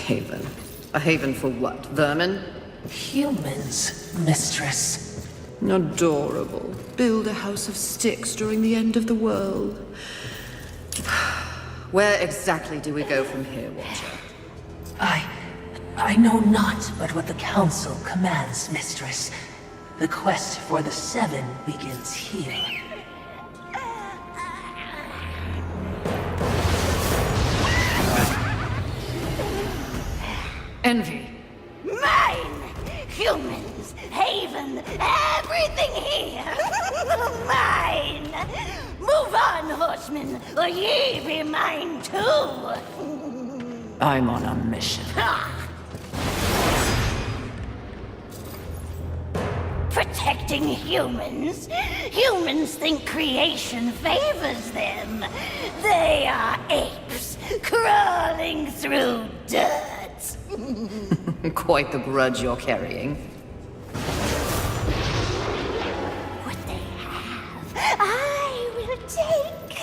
haven. A haven for what? Vermin? Humans, mistress. Adorable. Build a house of sticks during the end of the world. Where exactly do we go from here, Watcher? I know not but what the Council commands, mistress. The quest for the Seven begins here. Envy. Mine! Humans, haven, everything here! Mine! Move on, horsemen, or ye be mine too! I'm on a mission. Protecting humans? Humans think creation favors them. They are apes, crawling through dirt. Quite the grudge you're carrying. What they have, I will take.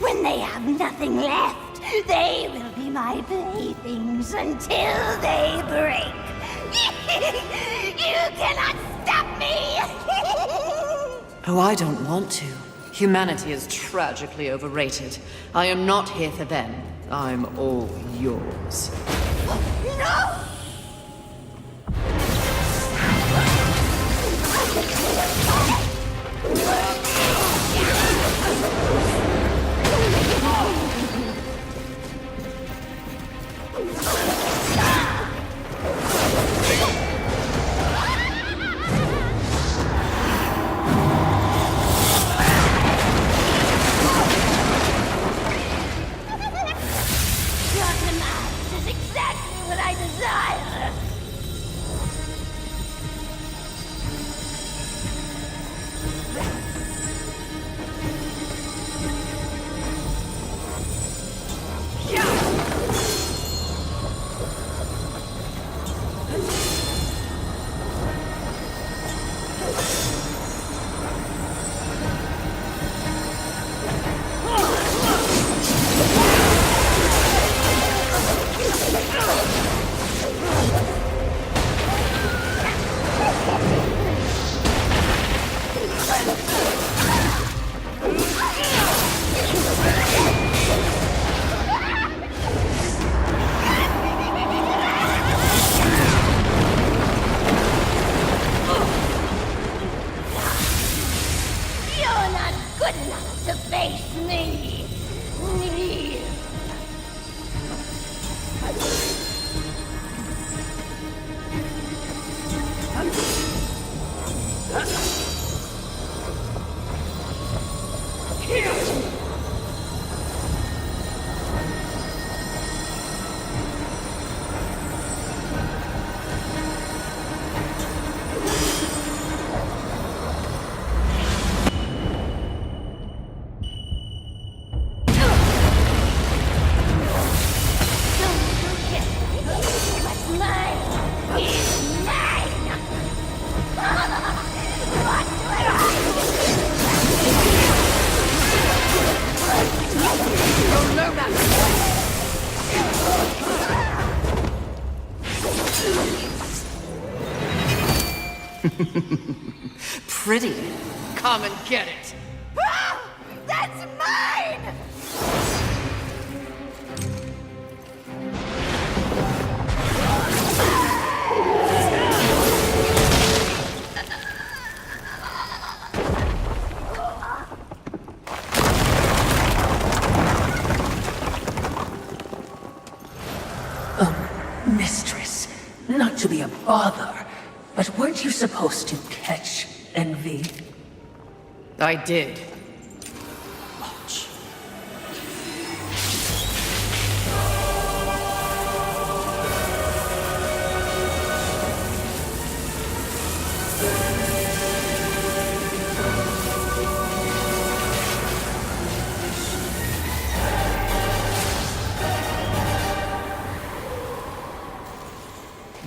When they have nothing left, they will be my playthings until they break. You cannot stop me! Oh, I don't want to. Humanity is tragically overrated. I am not here for them. I'm all yours. No! Pretty. Come and get it. Ah! That's mine! Mistress, not to be a bother, but weren't you supposed to catch Envy? I did. Watch.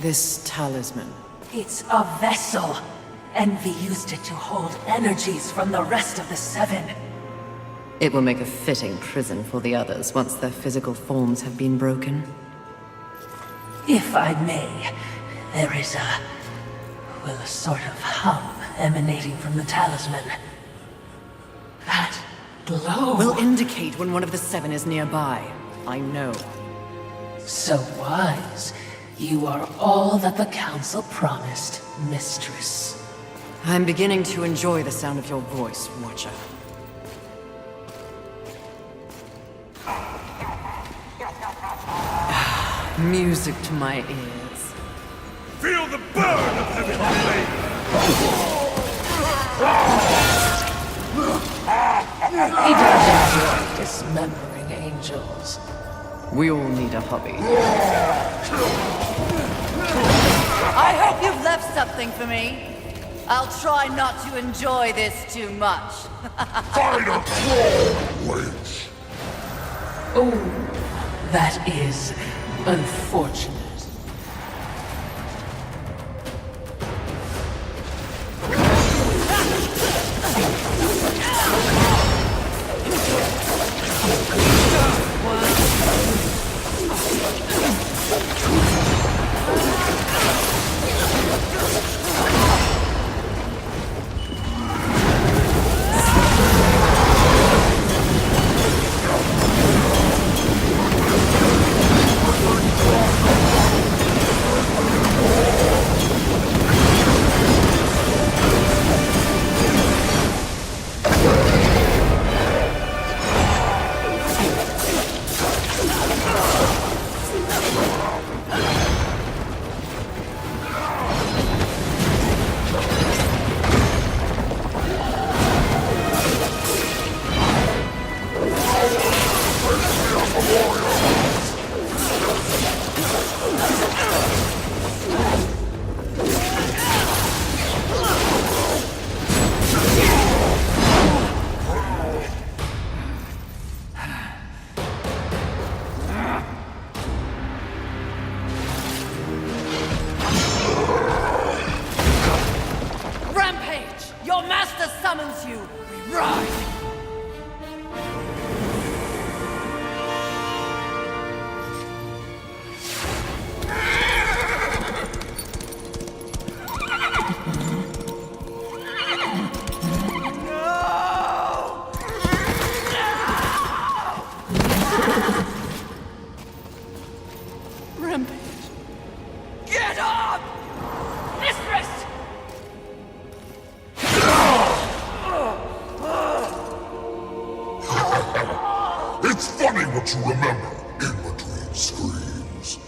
This talisman. It's a vessel. Envy used it to hold energies from the rest of the Seven. It will make a fitting prison for the others once their physical forms have been broken. If I may, there is a sort of hum emanating from the talisman. That glow. Will indicate when one of the seven is nearby. I know. So wise. You are all that the Council promised, Mistress. I'm beginning to enjoy the sound of your voice, Watcher. Music to my ears. Feel the burn of heavenly flame! He does enjoy dismembering angels. We all need a hobby. I hope you've left something for me. I'll try not to enjoy this too much. Fight a troll, witch! Oh, that is unfortunate. summons you, we rise! Rampage! Get up! Mistress! It's funny what you remember in between screams.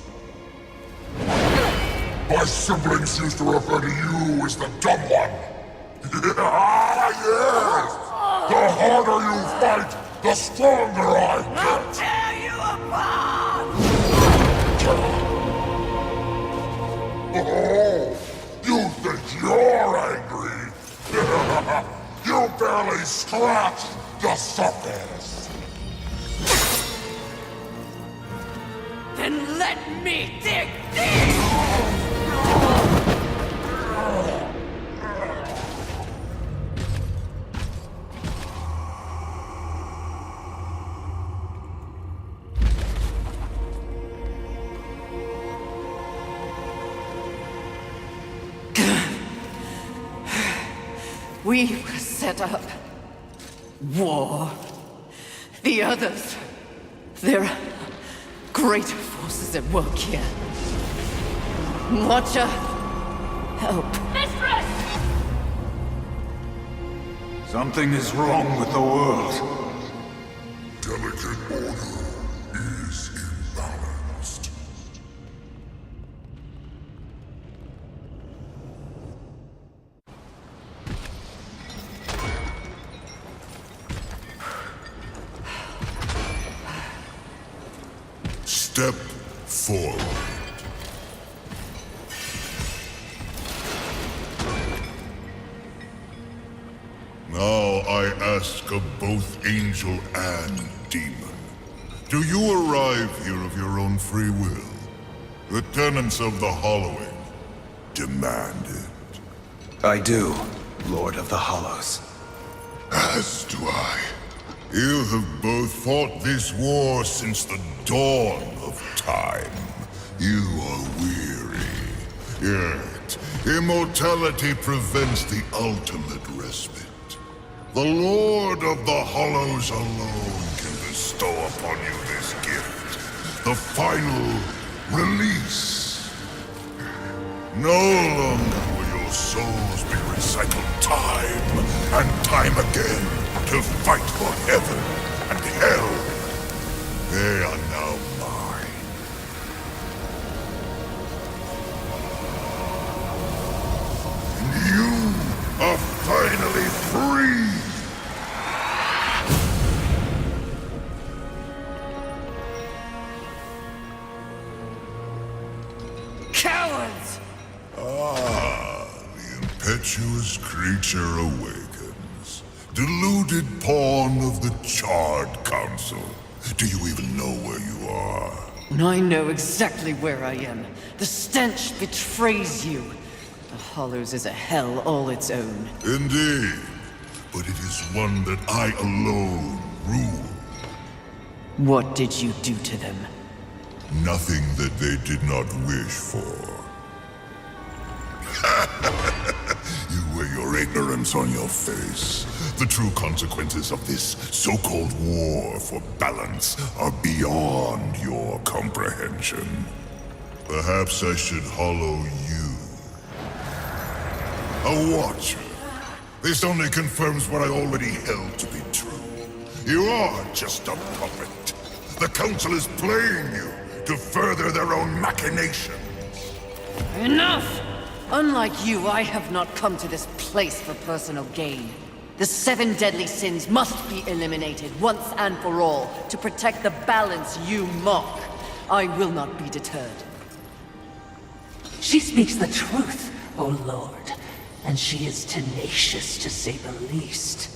My siblings used to refer to you as the dumb one. Yes! The harder you fight, the stronger I get! Tear you apart! Oh, you think you're angry? You barely scratched the surface. Then let me dig deep! We set up war. The others, there are greater forces at work here. Watcher, help. Mistress! Something is wrong with the world. Delicate order is imbalanced. Step forward. Now I ask of both angel and demon. Do you arrive here of your own free will? The tenets of the Hollowing demand it. I do, Lord of the Hollows. As do I. You have both fought this war since the dawn of time. You are weary. Yet, immortality prevents the ultimate respite. The Lord of the Hollows alone can bestow upon you this gift. The final release. No longer will your souls be recycled time and time again to fight for heaven and hell. They are now mine. And you are finally free! Cowards! Ah, the impetuous creature awakens. Deluded pawn of the Charred Council. Do you even know where you are? I know exactly where I am. The stench betrays you. The Hollows is a hell all its own. Indeed. But it is one that I alone rule. What did you do to them? Nothing that they did not wish for. You wear your ignorance on your face. The true consequences of this so-called war for balance are beyond your comprehension. Perhaps I should hollow you. A watcher. This only confirms what I already held to be true. You are just a puppet. The Council is playing you to further their own machinations. Enough! Unlike you, I have not come to this place for personal gain. The 7 deadly sins must be eliminated once and for all to protect the balance you mock. I will not be deterred. She speaks the truth, O Lord, and she is tenacious to say the least.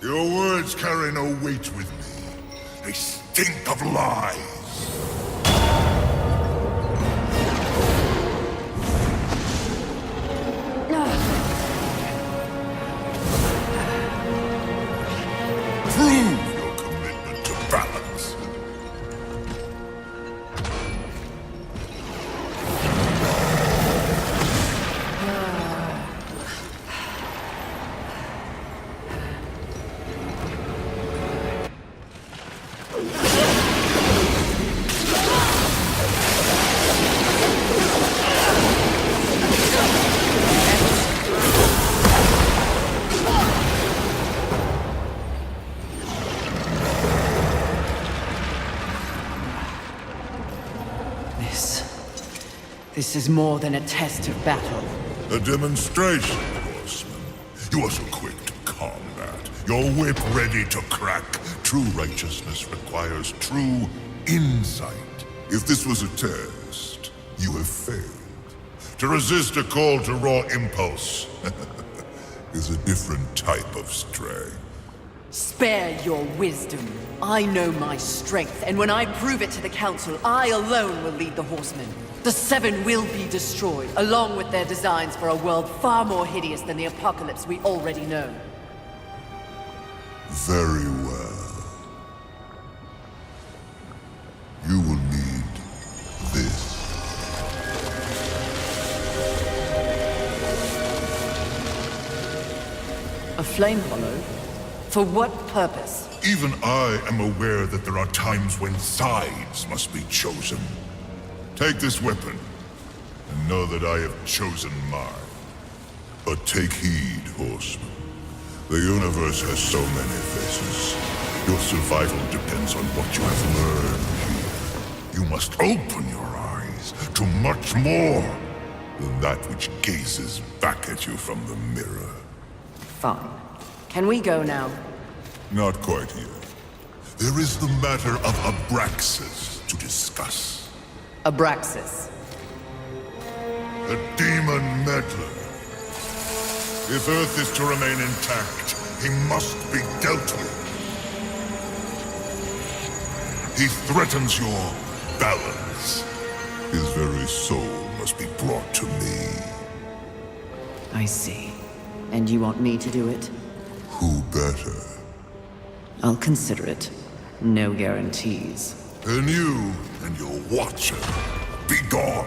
Your words carry no weight with me. They stink of lies. Prove your commitment to balance. This is more than a test of battle. A demonstration, horseman. You are so quick to combat. Your whip ready to crack. True righteousness requires true insight. If this was a test, you have failed. To resist a call to raw impulse is a different type of strength. Spare your wisdom. I know my strength, and when I prove it to the Council, I alone will lead the Horsemen. The 7 will be destroyed, along with their designs for a world far more hideous than the apocalypse we already know. Very well. You will need this. A flame hollow? For what purpose? Even I am aware that there are times when sides must be chosen. Take this weapon, and know that I have chosen mine. But take heed, horseman. The universe has so many faces. Your survival depends on what you have learned here. You must open your eyes to much more than that which gazes back at you from the mirror. Fine. Can we go now? Not quite yet. There is the matter of Abraxas to discuss. Abraxas. The demon meddler. If Earth is to remain intact, he must be dealt with. He threatens your balance. His very soul must be brought to me. I see. And you want me to do it? Who better? I'll consider it. No guarantees. Then you and your Watcher Be gone!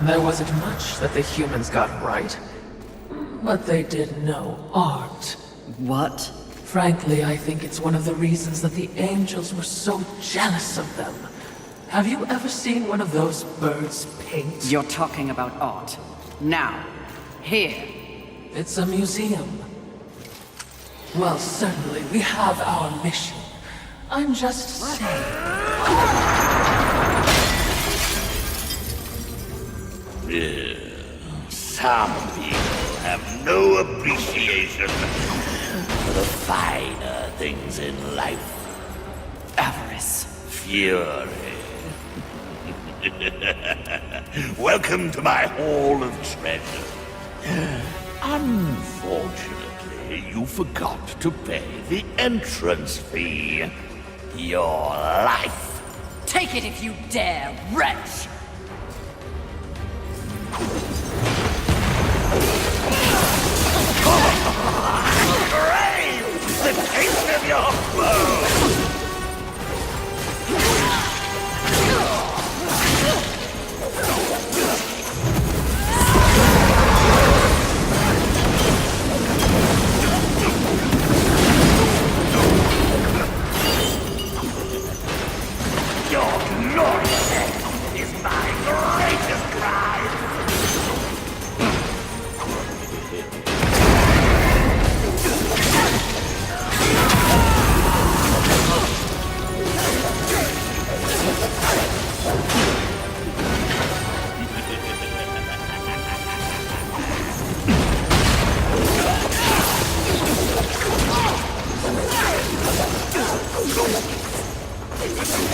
There wasn't much that the humans got right, but they did know art. What? Frankly, I think it's one of the reasons that the angels were so jealous of them. Have you ever seen one of those birds paint? You're talking about art. Now, here. It's a museum. Well, certainly we have our mission. I'm just saying. Some people have no appreciation for the finer things in life. Avarice. Fury. Welcome to my Hall of Treasure. Unfortunately, you forgot to pay the entrance fee. Your life. Take it if you dare, wretch! Crave the taste of your foe! Your gloriousness is my greatest pride!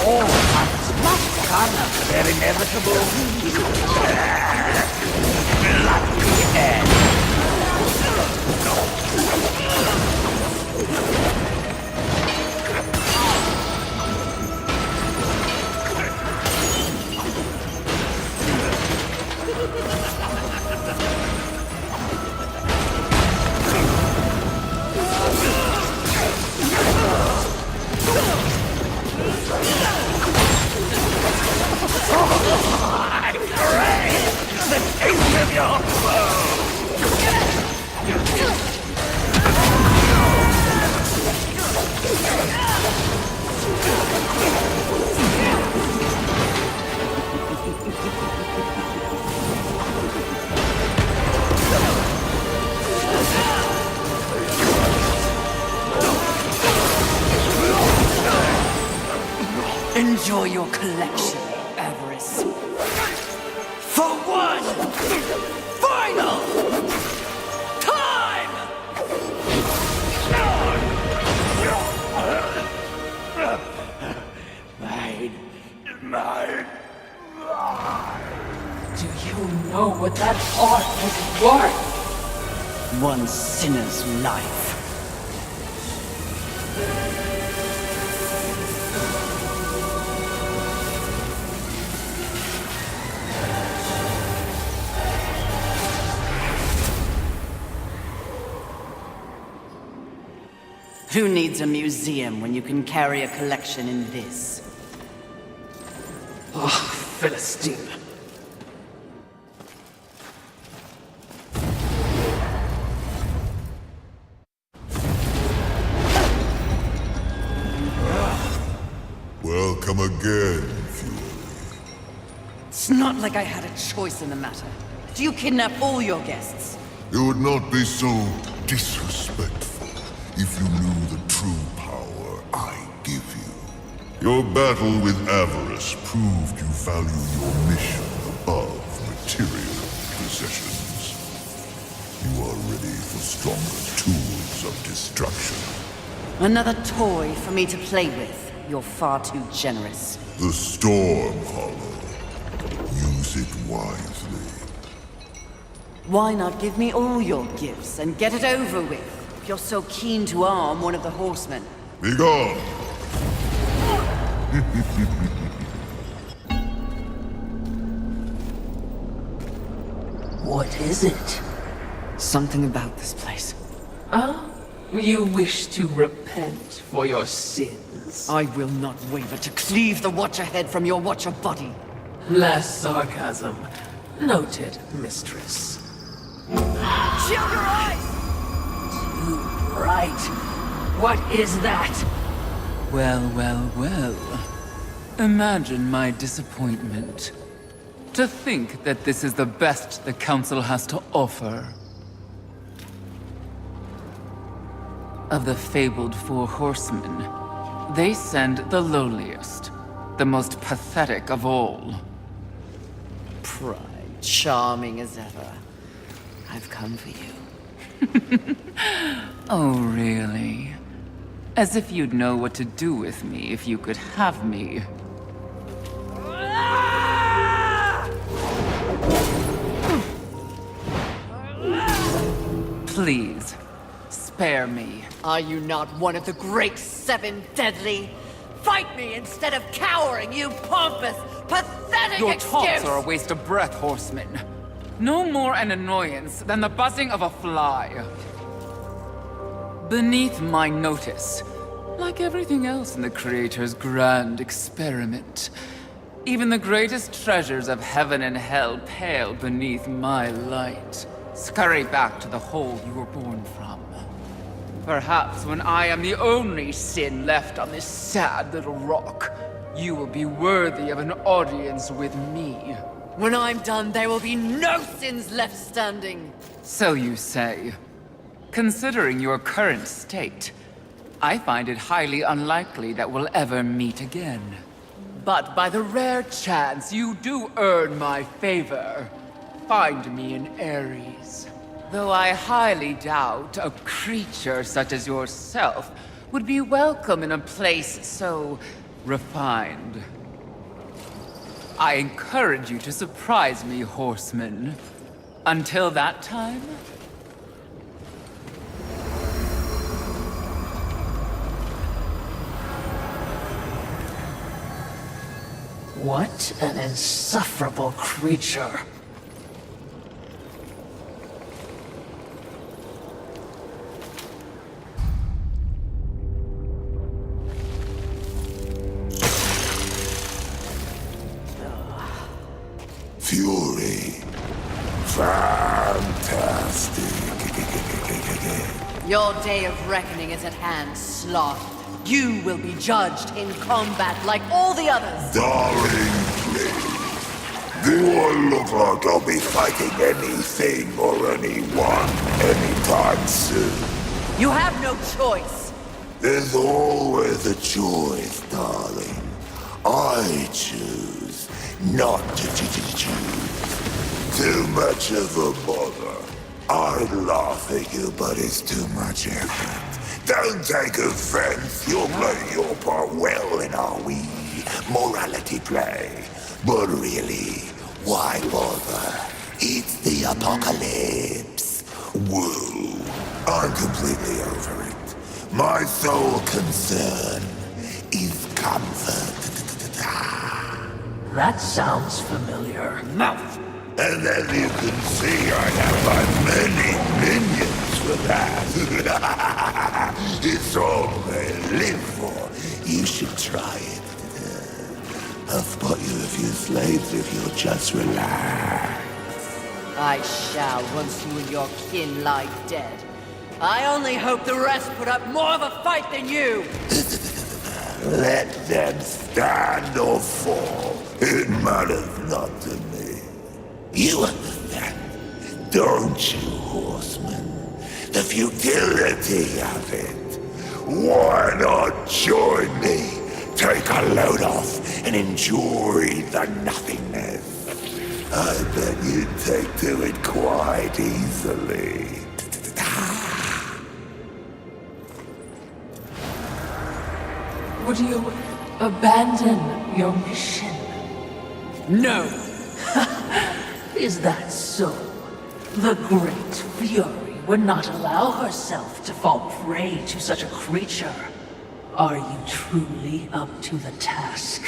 All hearts must come to their inevitable bloody end. I crave the taste of your foe! Enjoy your collection, Avarice. For one final time! Mine. Do you know what that art was worth? One sinner's life. Who needs a museum when you can carry a collection in this? Oh, Philistine. Welcome again, Fury. It's not like I had a choice in the matter. Do you kidnap all your guests? You would not be so disrespectful if you knew the true power I give you. Your battle with Avarice proved you value your mission above material possessions. You are ready for stronger tools of destruction. Another toy for me to play with. You're far too generous. The Storm Hollow. Use it wisely. Why not give me all your gifts and get it over with, if you're so keen to arm one of the horsemen? Be gone! What is it? Something about this place. Oh, you wish to repent for your sins? I will not waver to cleave the Watcher head from your Watcher body. Less sarcasm. Noted, mistress. Shield your eyes! Too bright. What is that? Well, well, well. Imagine my disappointment. To think that this is the best the Council has to offer. Of the fabled Four Horsemen, they send the lowliest, the most pathetic of all. Pride, charming as ever. I've come for you. Oh, really? As if you'd know what to do with me if you could have me. Please, spare me. Are you not one of the great Seven Deadly? Fight me instead of cowering, you pompous, pathetic Your excuse! taunts are a waste of breath, horseman. No more an annoyance than the buzzing of a fly. Beneath my notice, like everything else in the Creator's grand experiment, even the greatest treasures of heaven and hell pale beneath my light. Scurry back to the hole you were born from. Perhaps when I am the only sin left on this sad little rock, you will be worthy of an audience with me. When I'm done, there will be no sins left standing. So you say. Considering your current state, I find it highly unlikely that we'll ever meet again. But by the rare chance you do earn my favor, find me in Ares. Though I highly doubt a creature such as yourself would be welcome in a place so refined. I encourage you to surprise me, horseman. Until that time, What an insufferable creature. Fury. Fantastic. Your day of reckoning is at hand, Sloth. You will be judged in combat like all the others. Darling, please. Do I look like I'll be fighting anything or anyone anytime soon? You have no choice. There's always a choice, darling. I choose not to choose. Too much of a bother. I'd laugh at you, but it's too much effort. Don't take offense. You're playing your part well in our wee morality play. But really, why bother? It's the apocalypse. Woo. I'm completely over it. My sole concern is comfort. That sounds familiar. Mouth! And as you can see, I have my many minions for that. It's all they live for. You should try it. I'll spot you a few slaves if you'll just relax. I shall once you and your kin lie dead. I only hope the rest put up more of a fight than you! Let them stand or fall. It matters not to me. You understand, don't you, horseman? The futility of it. Why not join me? Take a load off and enjoy the nothingness. I bet you'd take to it quite easily. Would you abandon your mission? No! Is that so? The Great Fury would not allow herself to fall prey to such a creature. Are you truly up to the task?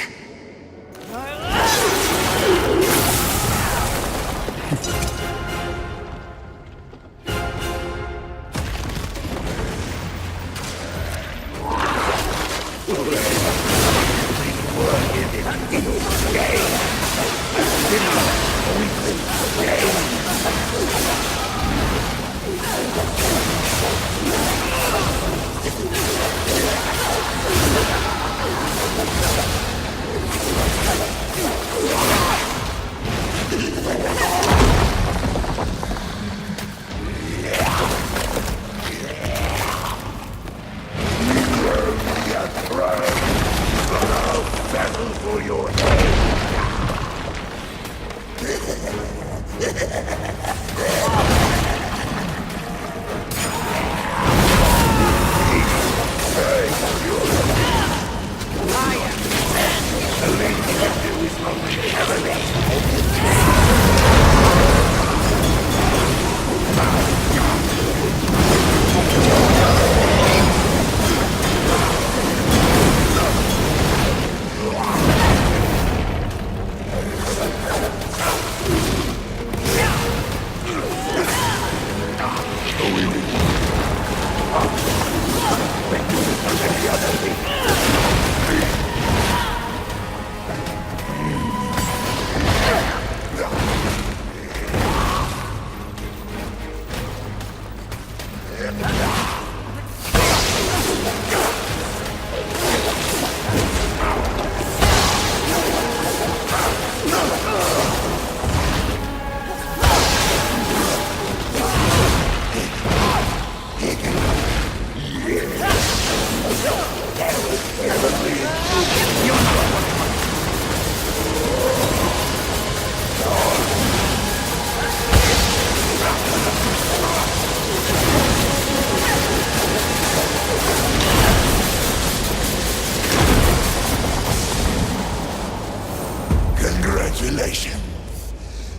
Congratulations.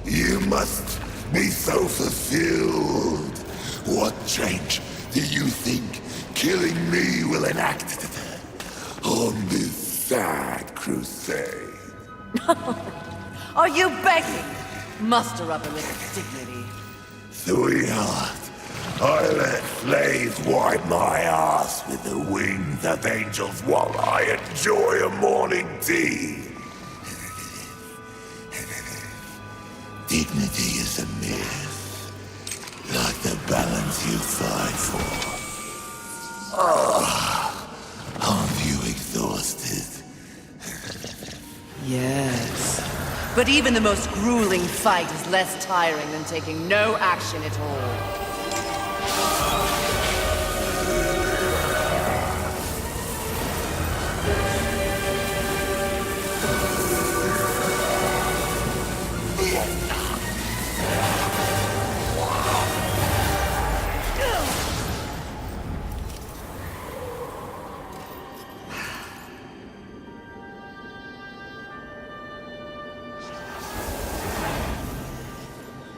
You must be so fulfilled. What change do you think killing me will enact on this sad crusade? Are you begging? Muster up a little dignity. Sweetheart, I let slaves wipe my ass with the wings of angels while I enjoy a morning tea. Dignity is a myth, like the balance you fight for. Aren't you exhausted? Yes. But even the most grueling fight is less tiring than taking no action at all.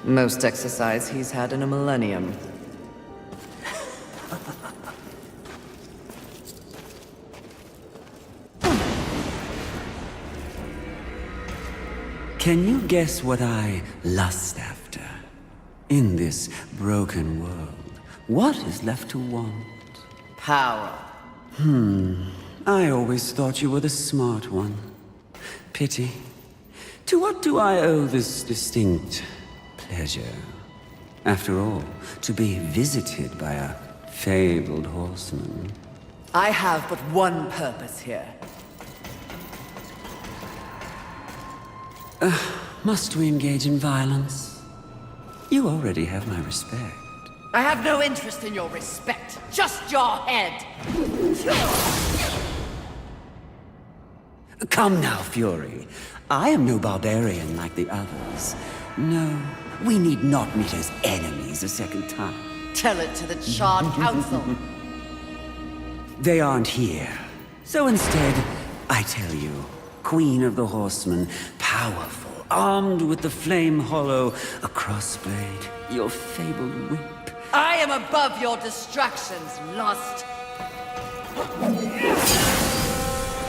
Most exercise he's had in a millennium. Can you guess what I lust after? In this broken world, what is left to want? Power. I always thought you were the smart one. Pity. To what do I owe this distinct pleasure? After all, to be visited by a fabled horseman. I have but one purpose here. Must we engage in violence? You already have my respect. I have no interest in your respect, just your head. Come now, Fury. I am no barbarian like the others. No, we need not meet as enemies a second time. Tell it to the Charred Council. They aren't here. So instead, I tell you, Queen of the Horsemen, powerful, armed with the flame hollow, a crossblade, your fabled whip. I am above your distractions, lust.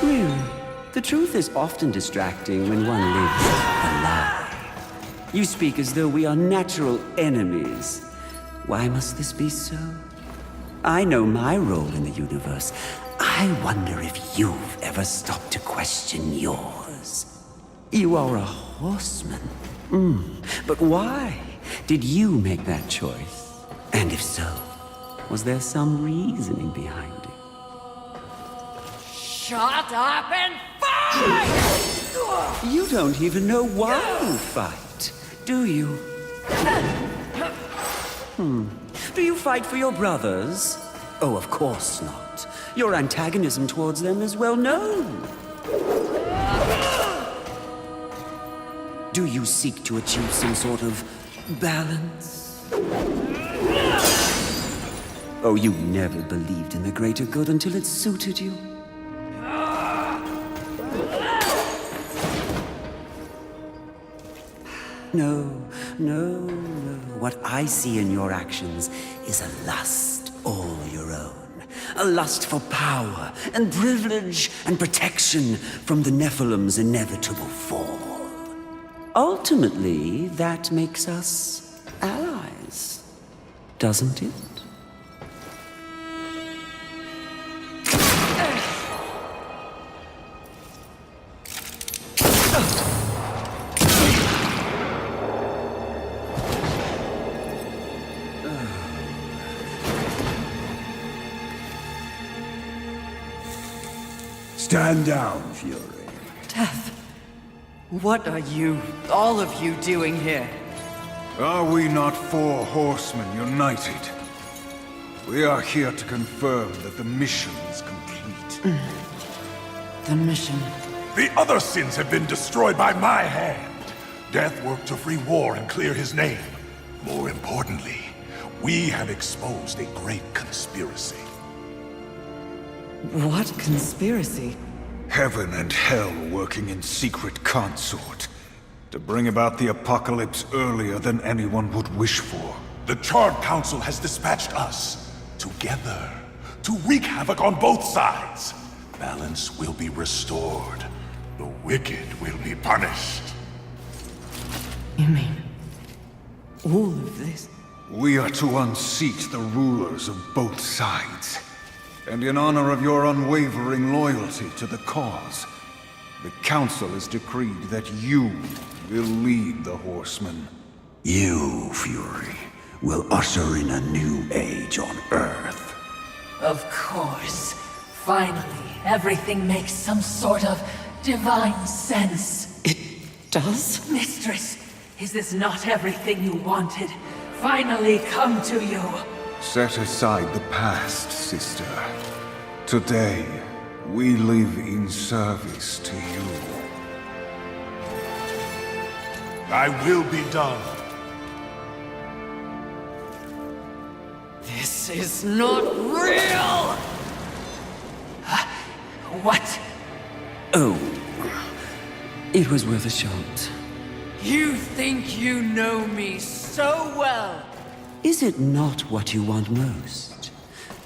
Really? The truth is often distracting when one lives a lie. You speak as though we are natural enemies. Why must this be so? I know my role in the universe. I wonder if you've ever stopped to question yours. You are a horseman. But why did you make that choice? And if so, was there some reasoning behind it? Shut up and fight! You don't even know why you fight, do you? Do you fight for your brothers? Oh, of course not. Your antagonism towards them is well known. Do you seek to achieve some sort of balance? Oh, you never believed in the greater good until it suited you. No. What I see in your actions is a lust all your own. A lust for power and privilege and protection from the Nephilim's inevitable fall. Ultimately, that makes us allies, doesn't it? Stand down, Fury. Death. What are you, all of you, doing here? Are we not four horsemen united? We are here to confirm that the mission is complete. The mission. The other sins have been destroyed by my hand. Death worked to free War and clear his name. More importantly, we have exposed a great conspiracy. What conspiracy? Heaven and hell working in secret consort to bring about the apocalypse earlier than anyone would wish for. The Charred Council has dispatched us together to wreak havoc on both sides. Balance will be restored. The wicked will be punished. You mean all of this? We are to unseat the rulers of both sides. And in honor of your unwavering loyalty to the cause, the Council has decreed that you will lead the Horsemen. You, Fury, will usher in a new age on Earth. Of course. Finally, everything makes some sort of divine sense. It does? Mistress, is this not everything you wanted? Finally come to you. Set aside the past, sister. Today, we live in service to you. I will be done. This is not real! What? Oh, it was worth a shot. You think you know me so well! Is it not what you want most?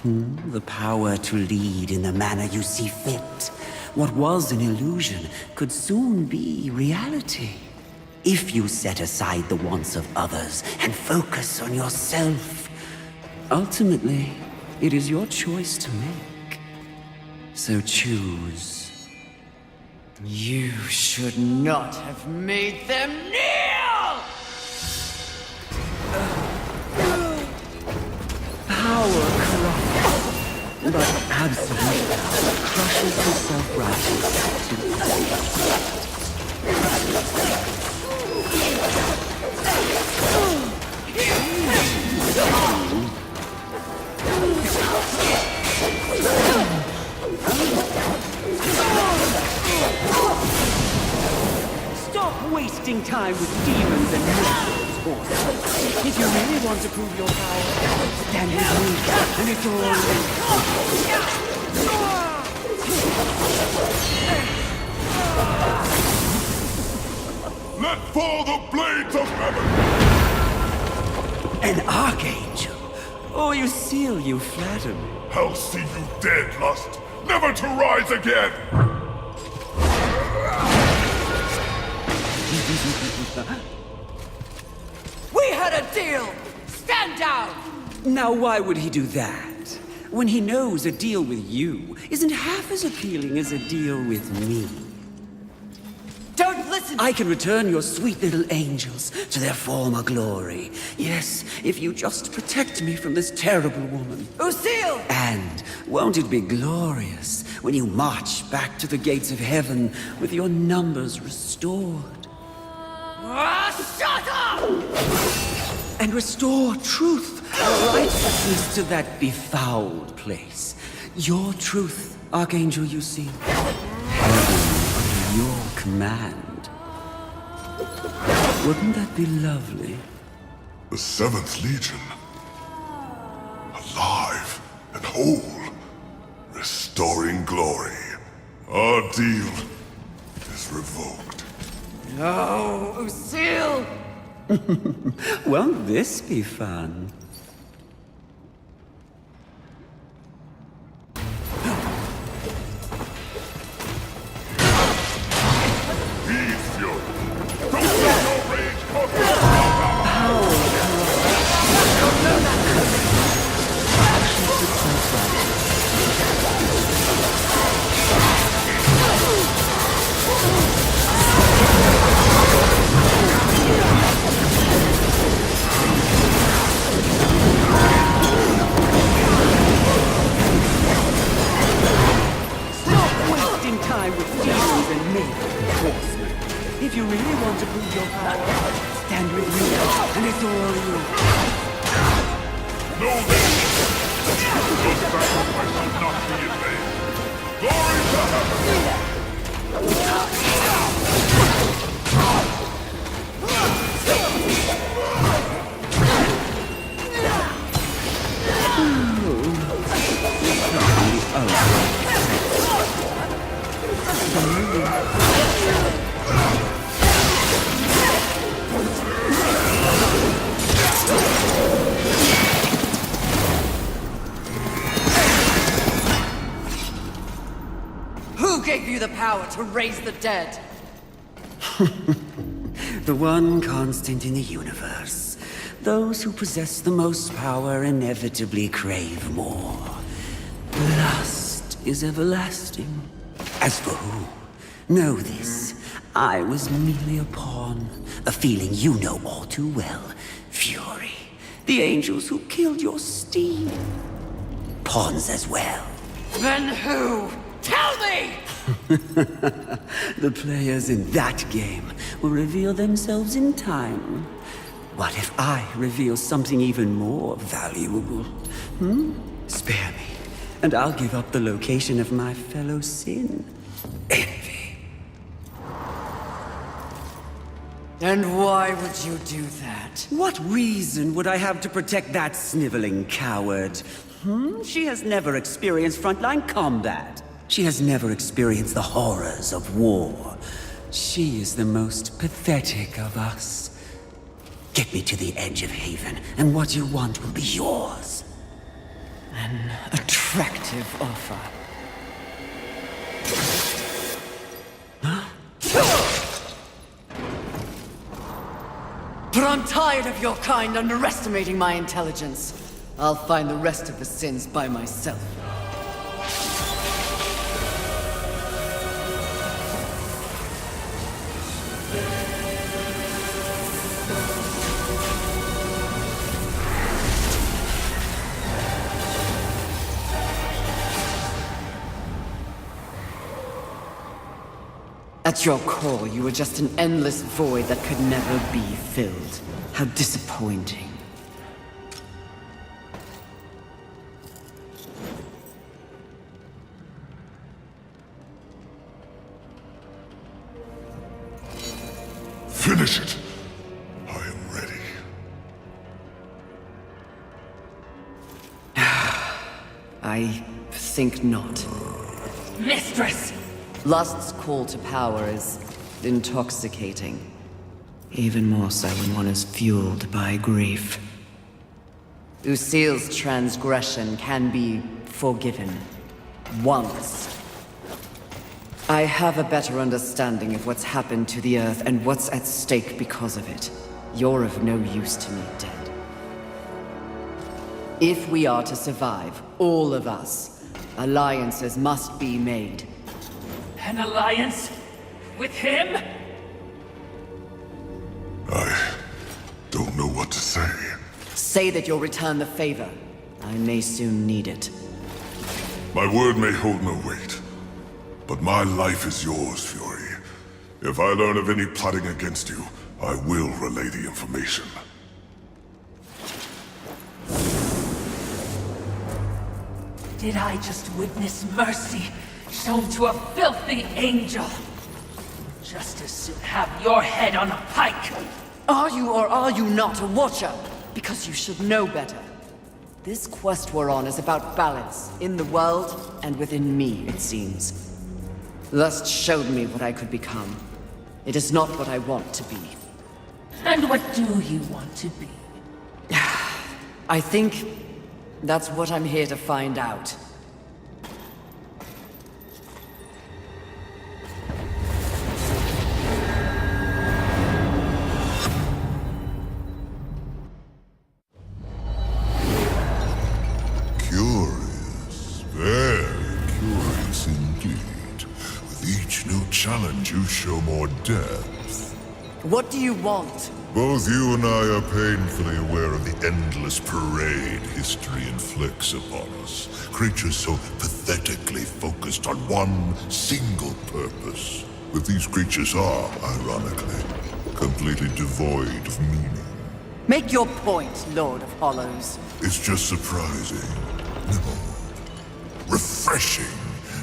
The power to lead in the manner you see fit. What was an illusion could soon be reality. If you set aside the wants of others and focus on yourself. Ultimately, it is your choice to make. So choose. You should not have made them kneel! Power corrupts, but absolute power crushes the self-righteous to Stop wasting time with demons and monsters, horse. If you really want to prove your power, stand with me, and it's all Let fall the blades of heaven! an archangel. Oh, you seal, you flatter me. I'll see you dead, Lust, never to rise again! We had a deal! Stand down! Now why would he do that? When he knows a deal with you isn't half as appealing as a deal with me. Don't listen listen! I can return your sweet little angels to their former glory. Yes, if you just protect me from this terrible woman. Lucille! And won't it be glorious when you march back to the gates of heaven with your numbers restored? Shut up! And restore truth, righteousness to that befouled place. Your truth, Archangel, you see. Heaven under your command. Wouldn't that be lovely? The 7th Legion. Alive and whole. Restoring glory. Our deal is revoked. No, Lucille! Won't this be fun? Peace, Fury. Don't let your rage conquer us. Stop wasting time with demons and me, horseman. If you really want to prove your power, stand with me, and it's all you. Know this. Your sacrifice will not be in vain. Glory to heaven. Who gave you the power to raise the dead? The one constant in the universe. Those who possess the most power inevitably crave more. Lust is everlasting. As for who, know this. I was merely a pawn. A feeling you know all too well. Fury. The angels who killed your steed. Pawns as well. Then who? Tell me! The players in that game will reveal themselves in time. What if I reveal something even more valuable? Spare me, and I'll give up the location of my fellow sin. Envy. And why would you do that? What reason would I have to protect that sniveling coward? She has never experienced frontline combat. She has never experienced the horrors of war. She is the most pathetic of us. Get me to the edge of Haven, and what you want will be yours. An attractive offer. But I'm tired of your kind underestimating my intelligence. I'll find the rest of the sins by myself. At your core, you were just an endless void that could never be filled. How disappointing. Finish it. I am ready. I think not. Mistress! Lust's call to power is intoxicating. Even more so when one is fueled by grief. Lucille's transgression can be forgiven. Once. I have a better understanding of what's happened to the Earth and what's at stake because of it. You're of no use to me, dead. If we are to survive, all of us, alliances must be made. An alliance? With him? what to say. Say that you'll return the favor. I may soon need it. My word may hold no weight, but my life is yours, Fury. If I learn of any plotting against you, I will relay the information. Did I just witness mercy shown to a filthy angel? Just as soon have your head on a pike. Are you or are you not a Watcher? Because you should know better. This quest we're on is about balance, in the world and within me, it seems. Lust showed me what I could become. It is not what I want to be. And what do you want to be? I think that's what I'm here to find out. Curious, very curious indeed. With each new challenge, you show more depth. What do you want? Both you and I are painfully aware of the endless parade history inflicts upon us. Creatures so pathetically focused on one single purpose. But these creatures are, ironically, completely devoid of meaning. Make your point, Lord of Hollows. It's just surprising. No. Refreshing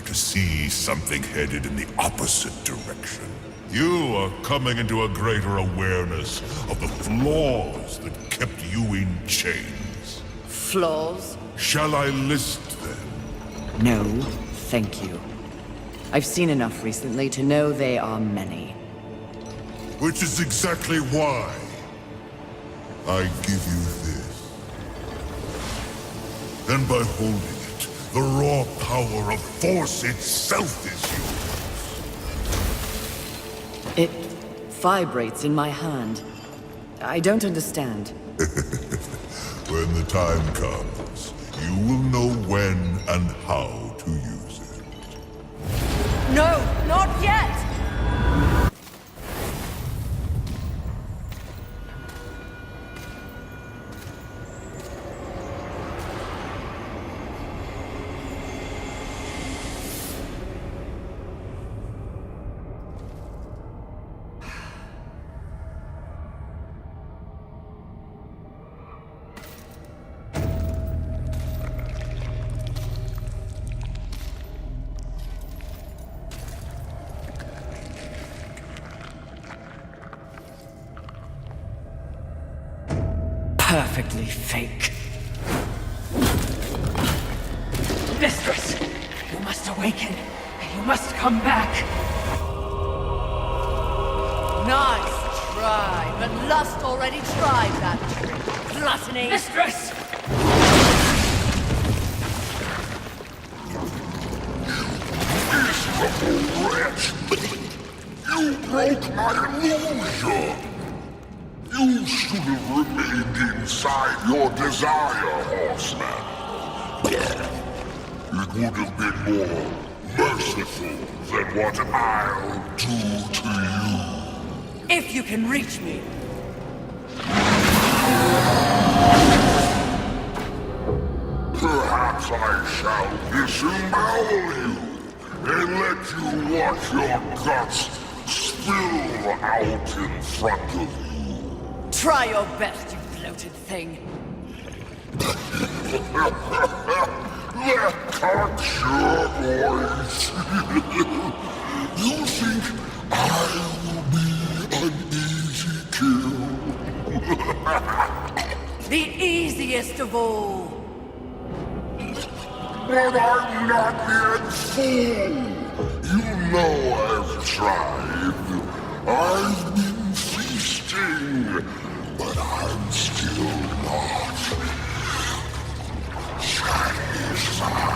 to see something headed in the opposite direction. You are coming into a greater awareness of the flaws that kept you in chains. Flaws? Shall I list them? No, thank you. I've seen enough recently to know they are many. Which is exactly why I give you this. Then by holding it, the raw power of Force itself is yours. It vibrates in my hand. I don't understand. When the time comes, you will know when and how to use it. No, not yet! Perfectly fake. Mistress! You must awaken. You must come back. Nice try, but Lust already tried that trick. Gluttony! Mistress! Miserable wretch! You broke my illusion! You should have remained inside your desire, horseman. It would have been more merciful than what I'll do to you. If you can reach me. Perhaps I shall disembowel you and let you watch your guts spill out in front of you. Try your best, you bloated thing. That cuts your voice. You think I will be an easy kill? The easiest of all. But I'm not yet full. You know I've tried. I've been feasting, but I'm still not satisfied.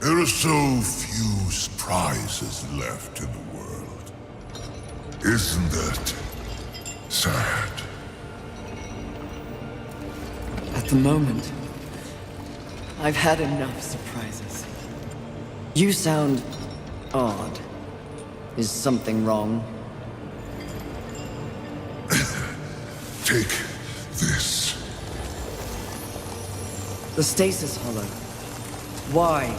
There are so few surprises left in the world. Isn't that sad? At the moment, I've had enough surprises. You sound odd. Is something wrong? Take this. The stasis hollow. Why?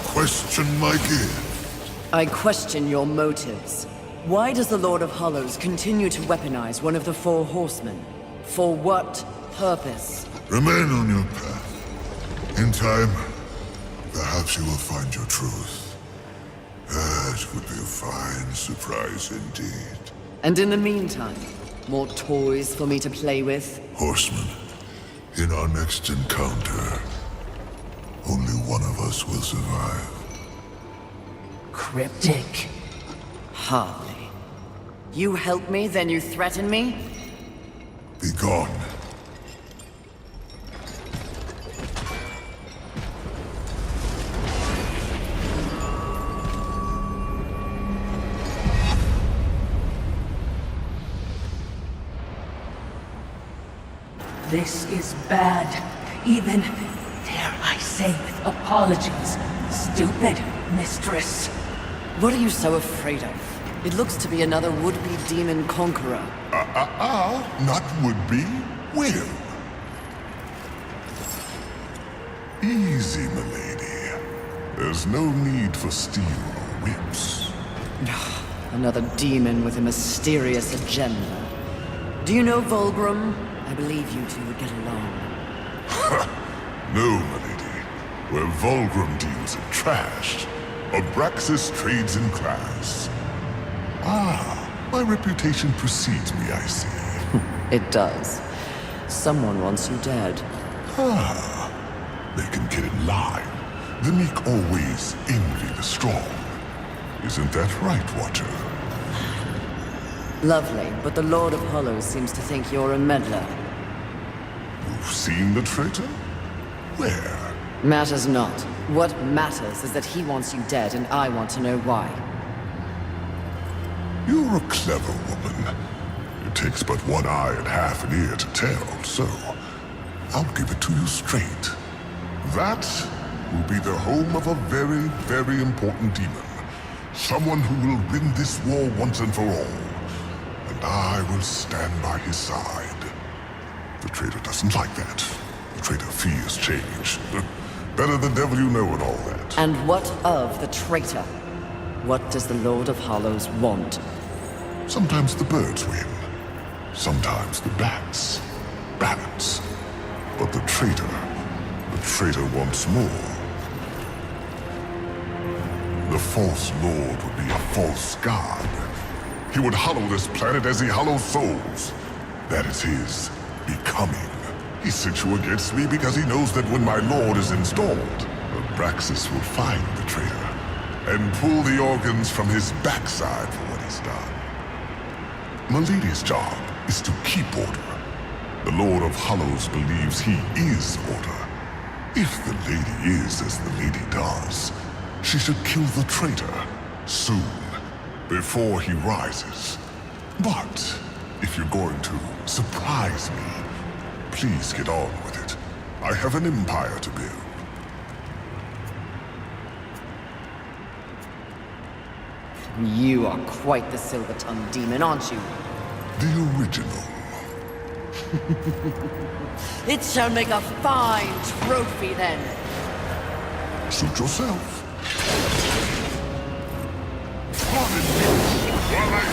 Question my gift. I question your motives. Why does the Lord of Hollows continue to weaponize one of the Four Horsemen? For what purpose? Remain on your path. In time, perhaps you will find your truth. That would be a fine surprise indeed. And in the meantime, more toys for me to play with? Horseman, in our next encounter, only one of us will survive. Cryptic. Hardly. You help me, then you threaten me? Be gone. This is bad. Even, dare I say with apologies, stupid mistress. What are you so afraid of? It looks to be another would-be demon conqueror. Not would-be, will. Easy, milady. There's no need for steel or whips. Another demon with a mysterious agenda. Do you know Volgrim? I believe you two would get along. No, milady. Where Volgrim deals in trash, Abraxas trades in class. My reputation precedes me, I see. It does. Someone wants you dead. They can get in line. The meek always envy the strong. Isn't that right, Watcher? Lovely, but the Lord of Hollows seems to think you're a meddler. You've seen the traitor? Where? Matters not. What matters is that he wants you dead, and I want to know why. You're a clever woman. It takes but one eye and half an ear to tell, so I'll give it to you straight. That will be the home of a very, very important demon. Someone who will win this war once and for all. And I will stand by his side. The traitor doesn't like that. The traitor fears change. Better the devil you know and all that. And what of the traitor? What does the Lord of Hollows want? Sometimes the birds win. Sometimes the bats. Balance. But the traitor wants more. The false lord would be a false god. He would hollow this planet as he hollows souls. That is his becoming. He sent you against me because he knows that when my lord is installed, Abraxas will find the traitor and pull the organs from his backside for what he's done. Milady's job is to keep order. The Lord of Hollows believes he is order. If the lady is as the lady does, she should kill the traitor soon, before he rises. But if you're going to surprise me, please get on with it. I have an empire to build. You are quite the silver-tongued demon, aren't you? The original. It shall make a fine trophy, then. Suit yourself. Pardon me while I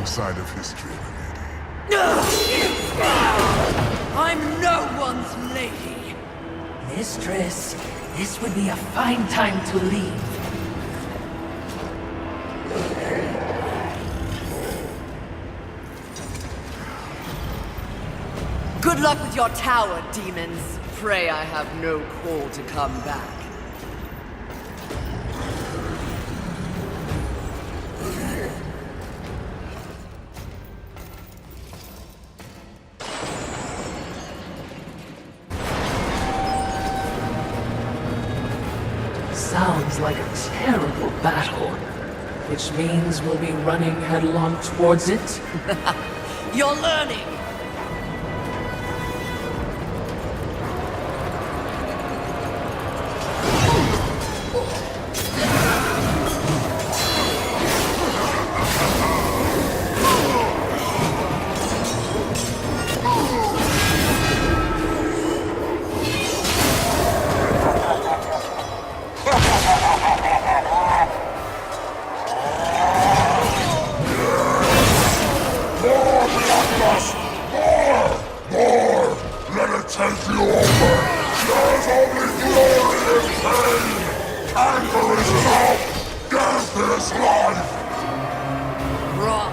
side of history, lady. I'm no one's lady. Mistress, this would be a fine time to leave. Good luck with your tower, demons. Pray I have no call to come back. Sounds like a terrible battle, which means we'll be running headlong towards it. You're learning! Let it take you over! There is only glory in pain! Anger is love! Death is life! Wrong.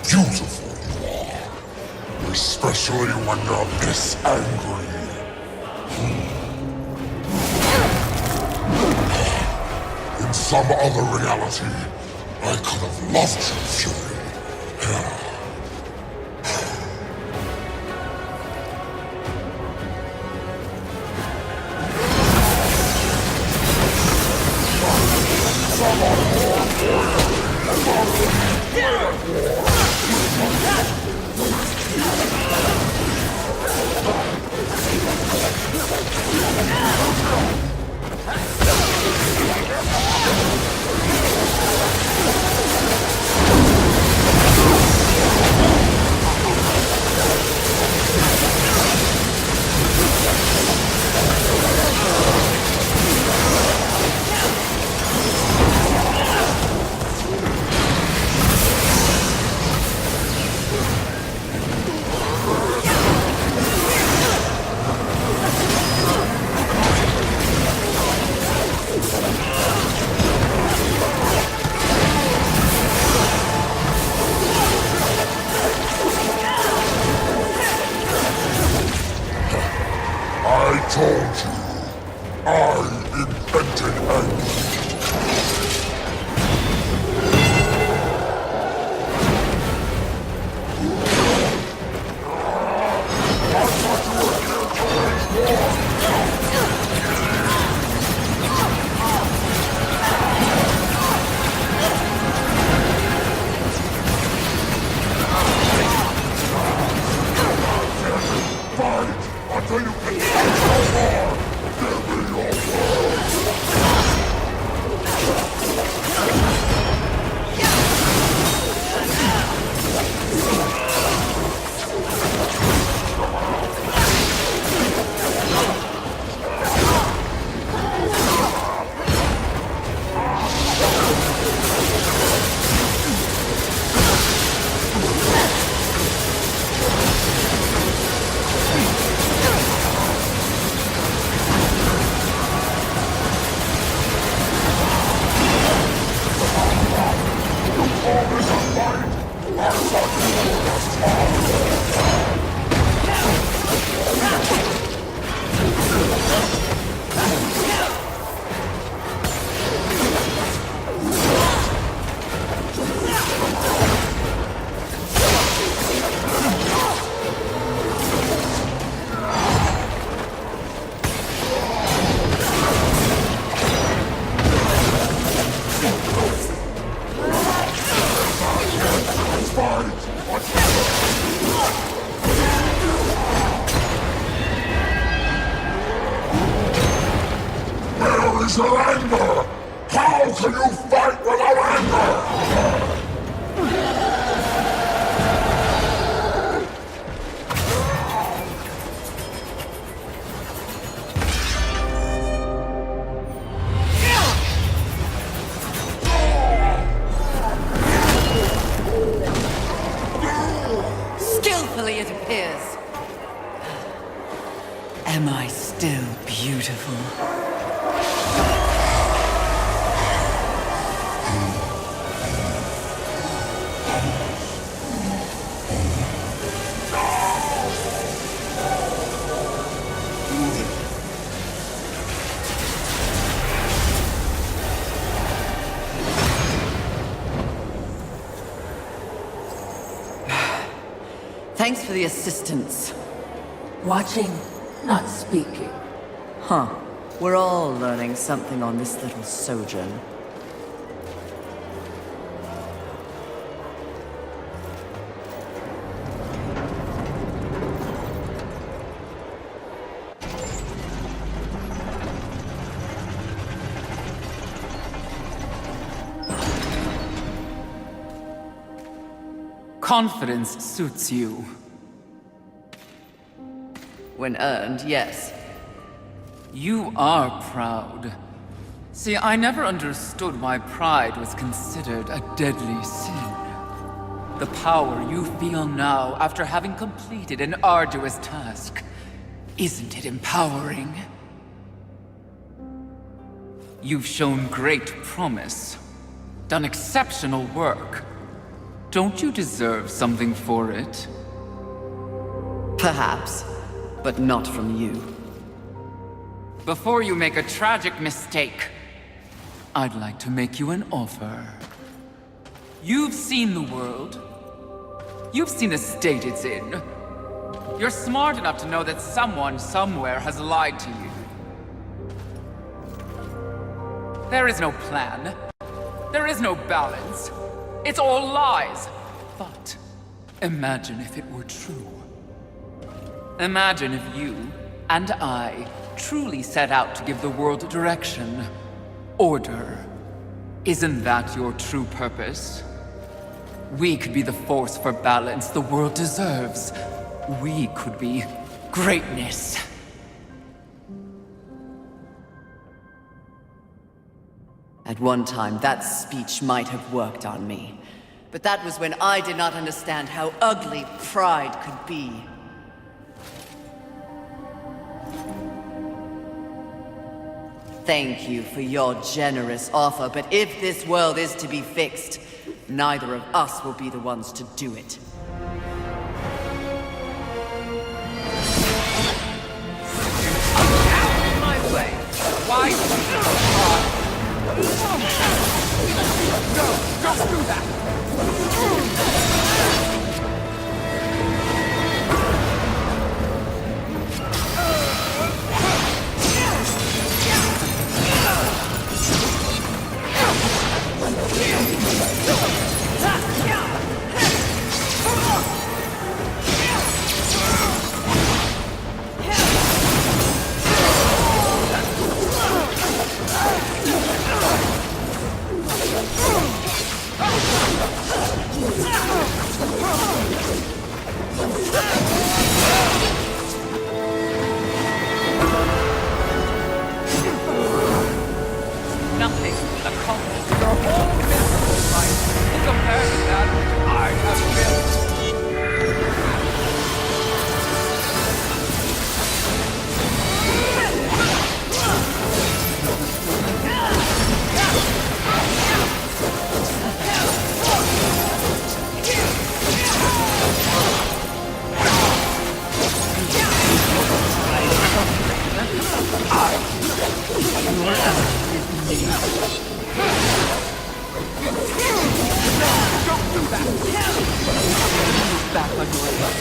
Beautiful you are, especially when you're this angry. In some other reality, I could have loved you, Fury. I told you, I invented anger. Fight until you can fight no more! Give me your word! Fight! anger! How can you fight without anger? Skillfully, it appears. Am I still beautiful? Thanks for the assistance. Watching, not speaking. Huh. We're all learning something on this little sojourn. Confidence suits you. When earned, yes. You are proud. See, I never understood why pride was considered a deadly sin. The power you feel now after having completed an arduous task, isn't it empowering? You've shown great promise, done exceptional work. Don't you deserve something for it? Perhaps, but not from you. Before you make a tragic mistake, I'd like to make you an offer. You've seen the world. You've seen the state it's in. You're smart enough to know that someone somewhere has lied to you. There is no plan. There is no balance. It's all lies. But imagine if it were true. Imagine if you and I truly set out to give the world direction, order. Isn't that your true purpose? We could be the force for balance the world deserves. We could be greatness. At one time, that speech might have worked on me. But that was when I did not understand how ugly pride could be. Thank you for your generous offer, but if this world is to be fixed, neither of us will be the ones to do it. Out of my way! Why? No, don't do that! Nothing accomplished your whole miserable life in comparison to that which I have built. Don't do that! Back on your way.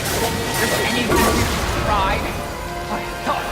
If anything you tried, I thought.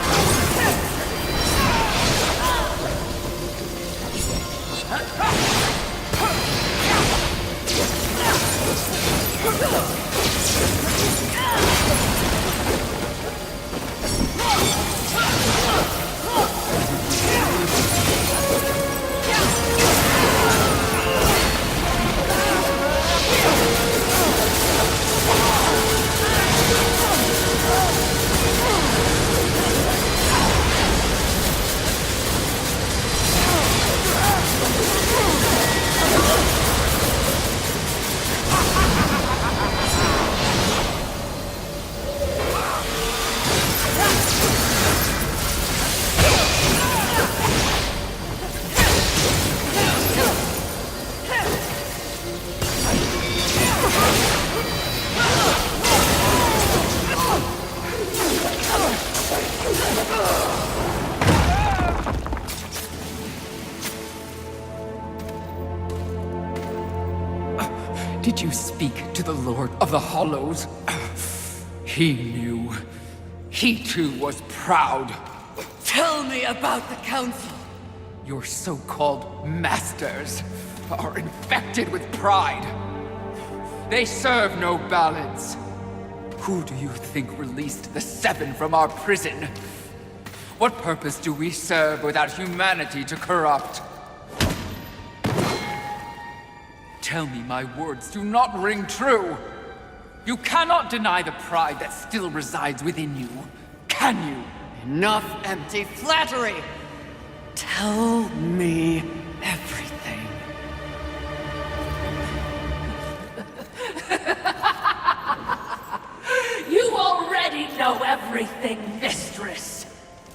Did you speak to the Lord of the Hollows? He knew. He too was proud. Tell me about the Council. Your so-called masters are infected with pride. They serve no balance. Who do you think released the Seven from our prison? What purpose do we serve without humanity to corrupt? Tell me my words do not ring true. You cannot deny the pride that still resides within you, can you? Enough empty flattery! Tell me everything. You already know everything, mistress.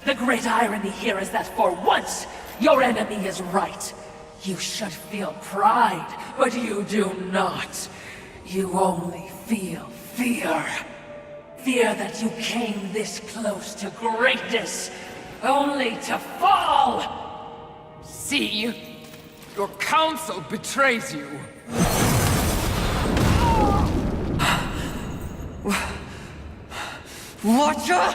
The great irony here is that for once, your enemy is right. You should feel pride, but you do not. You only feel fear. Fear that you came this close to greatness, only to fall! See? Your council betrays you. Watcher?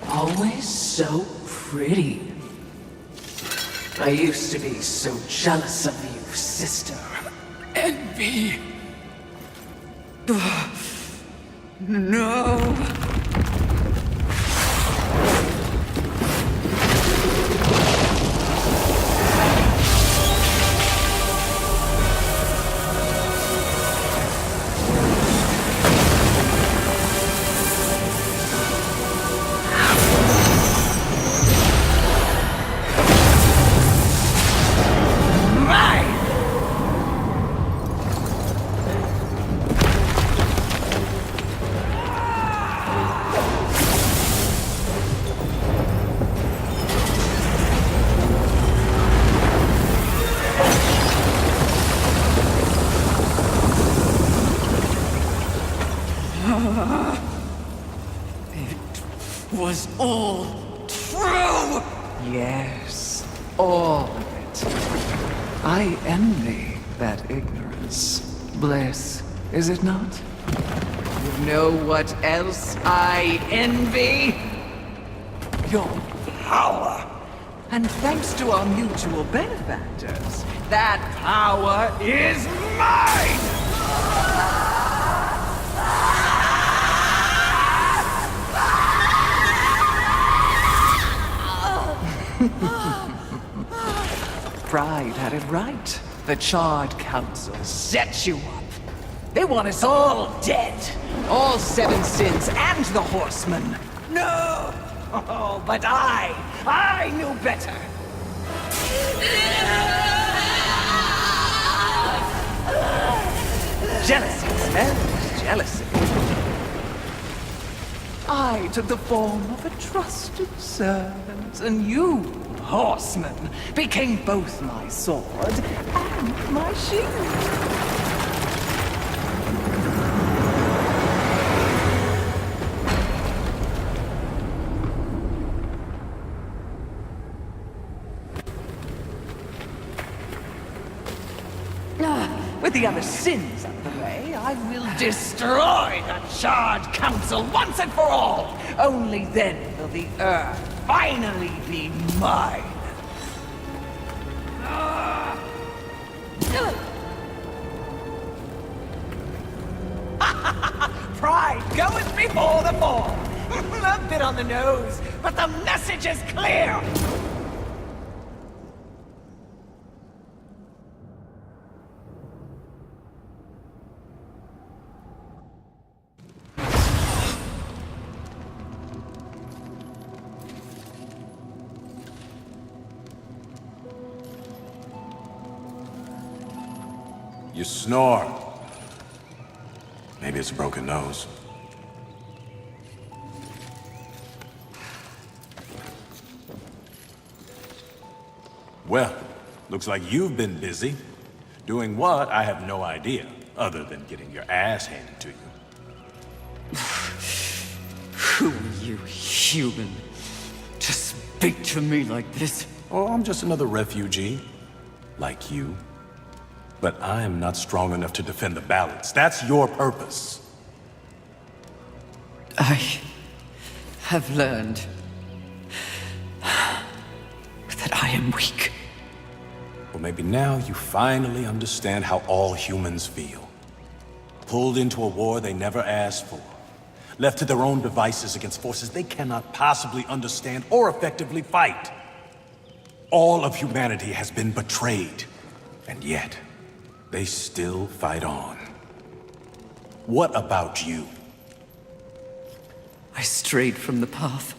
Always so pretty. I used to be so jealous of you, sister. Envy. No. It was all true! Yes, all of it. I envy that ignorance. Bliss, is it not? You know what else I envy? Your power. And thanks to our mutual benefactors, that power is mine! Pride had it right. The Charred Council set you up. They want us all dead. All Seven Sins and the Horsemen. No! Oh, but I knew better. Jealousy, Smell. Jealousy. I took the form of a trusted servant, and you, Horseman, became both my sword and my shield. With the other sins out of the way, I will destroy the Charred Council once and for all! Only then will the Earth finally be mine! Pride goeth before the fall! A bit on the nose, but the message is clear! You snore. Maybe it's a broken nose. Well, looks like you've been busy. Doing what, I have no idea, other than getting your ass handed to you. Who are you, human, to speak to me like this? Oh, I'm just another refugee. Like you. But I am not strong enough to defend the balance. That's your purpose. I have learned that I am weak. Well, maybe now you finally understand how all humans feel. Pulled into a war they never asked for. Left to their own devices against forces they cannot possibly understand or effectively fight. All of humanity has been betrayed, and yet they still fight on. What about you? I strayed from the path.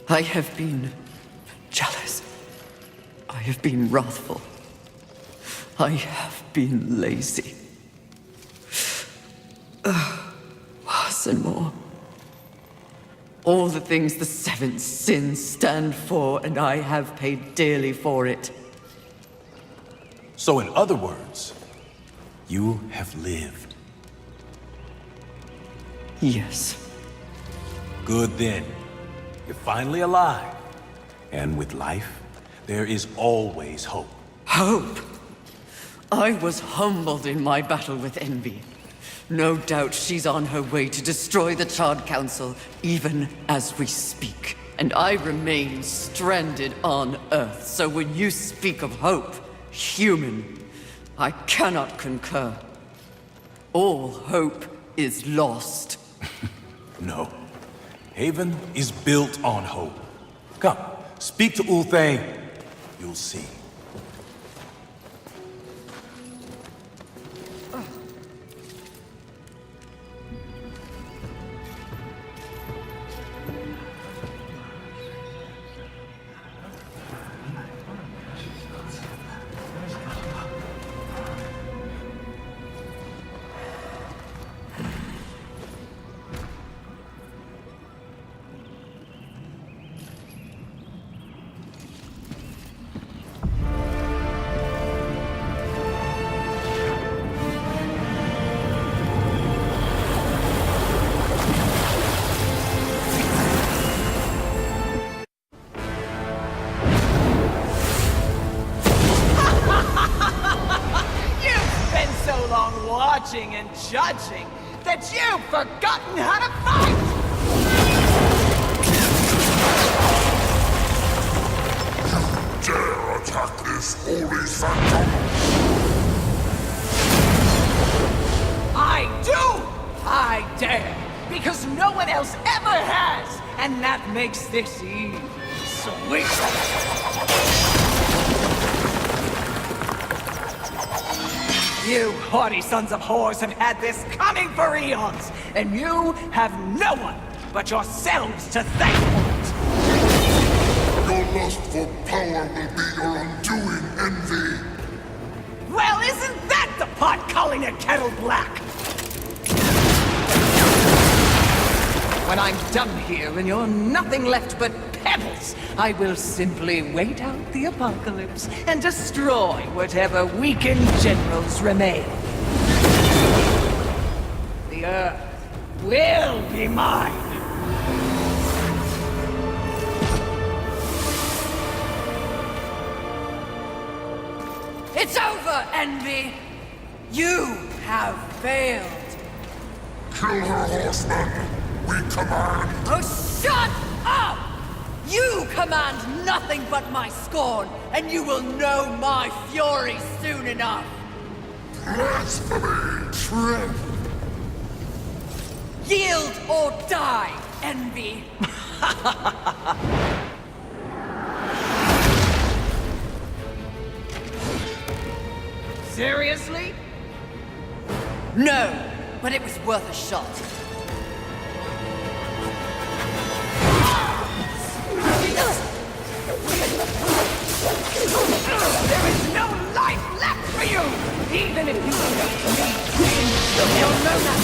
I have been jealous. I have been wrathful. I have been lazy. Worse and more. All the things the seventh sins stand for, and I have paid dearly for it. So in other words, you have lived. Yes. Good then. You're finally alive. And with life, there is always hope. Hope? I was humbled in my battle with envy. No doubt she's on her way to destroy the Charred Council, even as we speak. And I remain stranded on Earth, so when you speak of hope, human, I cannot concur. All hope is lost. No. Haven is built on hope. Come, speak to Ulthane. You'll see. Watching and judging that you've forgotten how to fight! Dare attack this holy sanctum? I do! I dare! Because no one else ever has! And that makes this eve sweet! You haughty sons of whores have had this coming for eons, and you have no one but yourselves to thank for it. Your lust for power will be your undoing, Envy. Well, isn't that the pot calling a kettle black? When I'm done here and you're nothing left but pebbles, I will simply wait out the apocalypse and destroy whatever weakened generals remain. The Earth will be mine. It's over, Envy! You have failed! Kill her, horseman! We command! Oh, shut up! You command nothing but my scorn, and you will know my fury soon enough! Blasphemy! Truth! Yield or die, Envy! Seriously? No, but it was worth a shot. There is no life left for you! Even if you make me, you'll know that.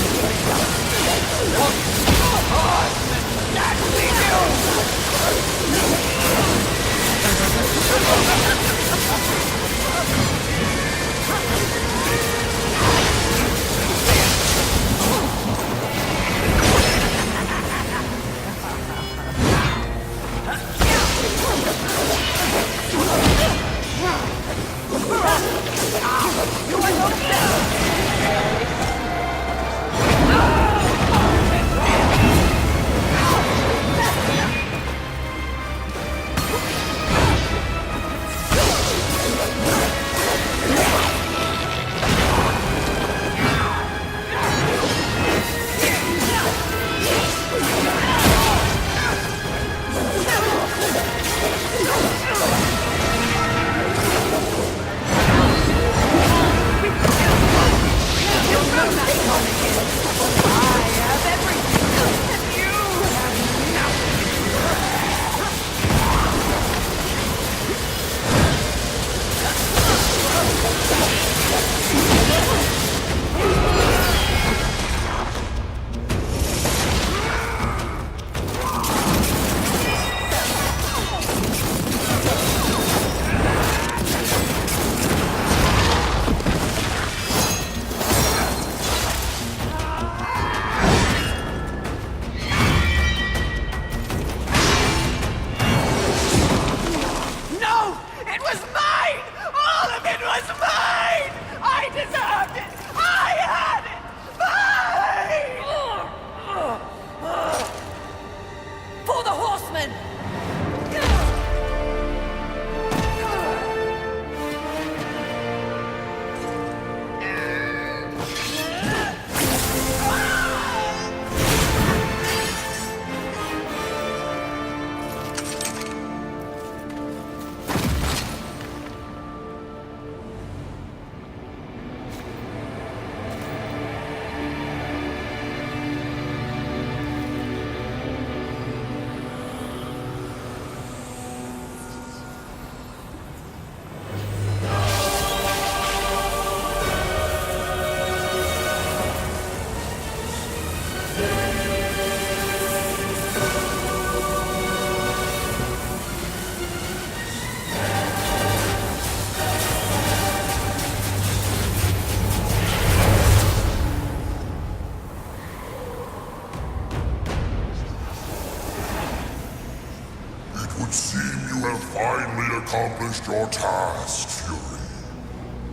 accomplished your task, Fury.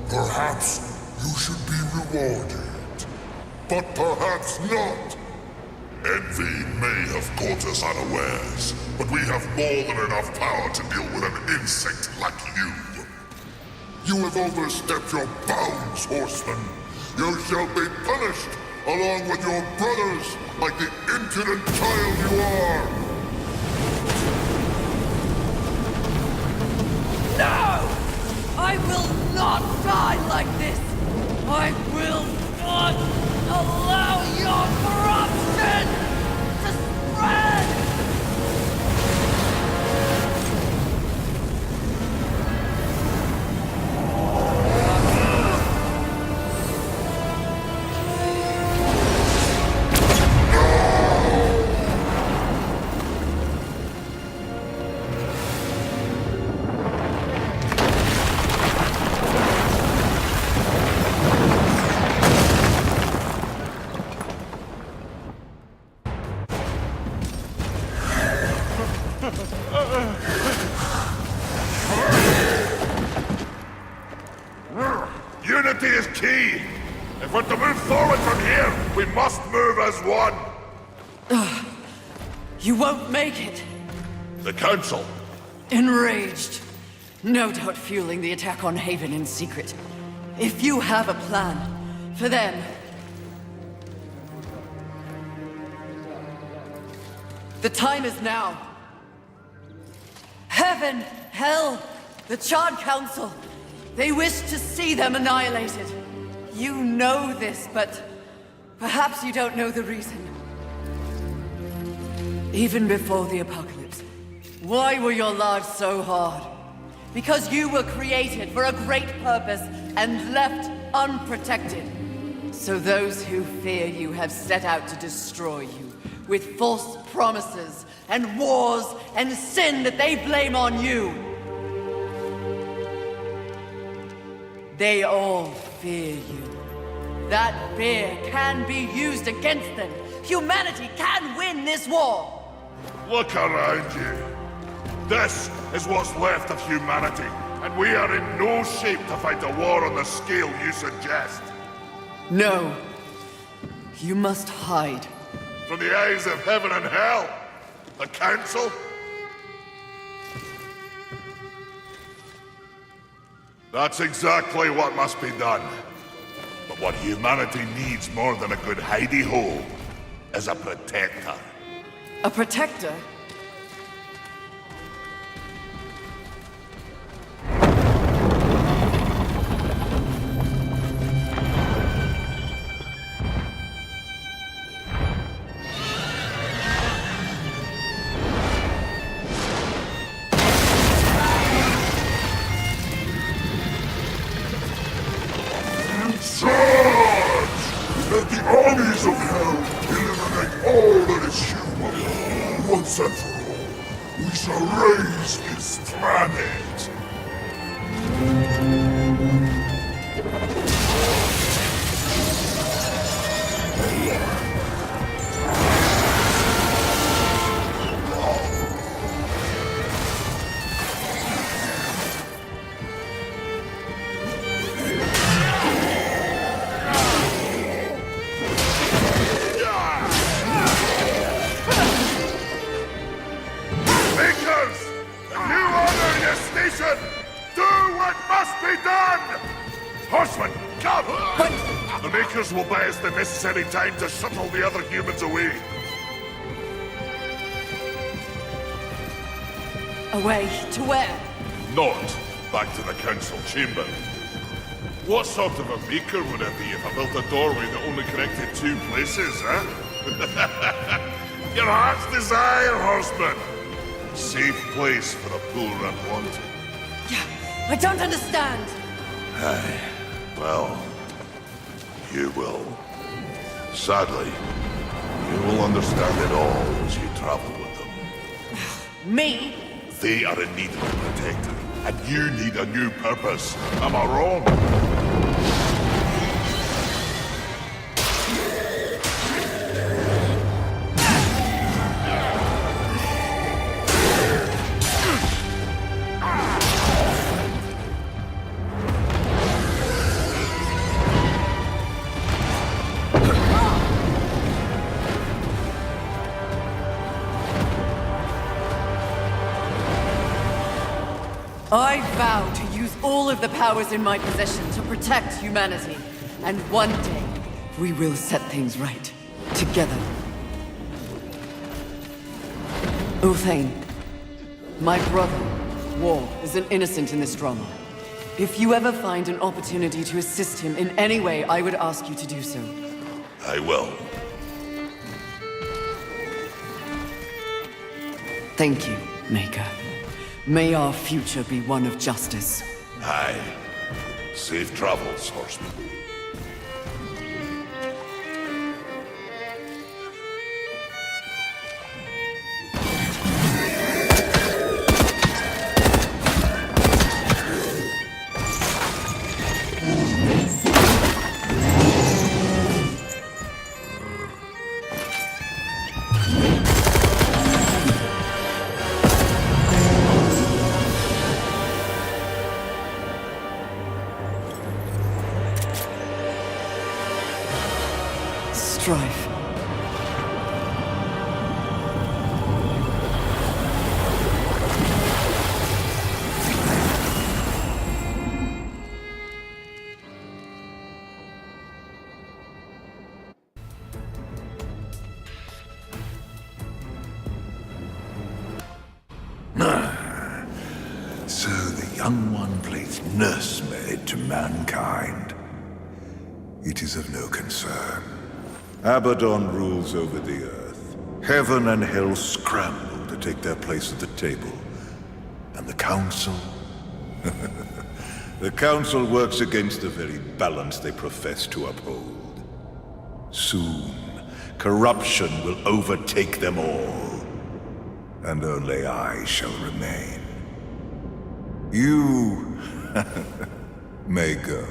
Perhaps you should be rewarded, but perhaps not. Envy may have caught us unawares, but we have more than enough power to deal with an insect like you. You have overstepped your bounds, horseman. You shall be punished, along with your brothers, like the impudent child you are. No! I will not die like this! I will not allow your corruption to spread! Unity is key! If we're to move forward from here, we must move as one! You won't make it. The Council. Enraged. No doubt fueling the attack on Haven in secret. If you have a plan for them... The time is now. Heaven, hell, the Charred Council. They wish to see them annihilated. You know this, but perhaps you don't know the reason. Even before the apocalypse, why were your lives so hard? Because you were created for a great purpose and left unprotected. So those who fear you have set out to destroy you with false promises and wars and sin that they blame on you. They all fear you. That fear can be used against them. Humanity can win this war! Look around you. This is what's left of humanity, and we are in no shape to fight a war on the scale you suggest. No. You must hide. From the eyes of heaven and hell? The Council? That's exactly what must be done. But what humanity needs more than a good hidey-hole is a protector. A protector? Let the armies of hell eliminate all that is human. Once and for all, we shall raise this planet. Horsemen, come! What? The Makers will buy us the necessary time to shuttle the other humans away. Away to where? Not back to the Council chamber. What sort of a Maker would it be if I built a doorway that only connected two places, huh? Your heart's desire, Horseman. Safe place for a poor unwanted. Yeah, I don't understand. Aye. Well, you will. Sadly, you will understand it all as you travel with them. Me? They are in need of a protector, and you need a new purpose. Am I wrong? I vow to use all of the powers in my possession to protect humanity. And one day, we will set things right. Together. Uthane, my brother, War, is an innocent in this drama. If you ever find an opportunity to assist him in any way, I would ask you to do so. I will. Thank you, Maker. May our future be one of justice. Aye. Safe travels, horseman. Strife. So the young one plays nursemaid to mankind. It is of no concern. Abaddon rules over the earth. Heaven and hell scramble to take their place at the table. And the Council? The Council works against the very balance they profess to uphold. Soon, corruption will overtake them all. And only I shall remain. You may go.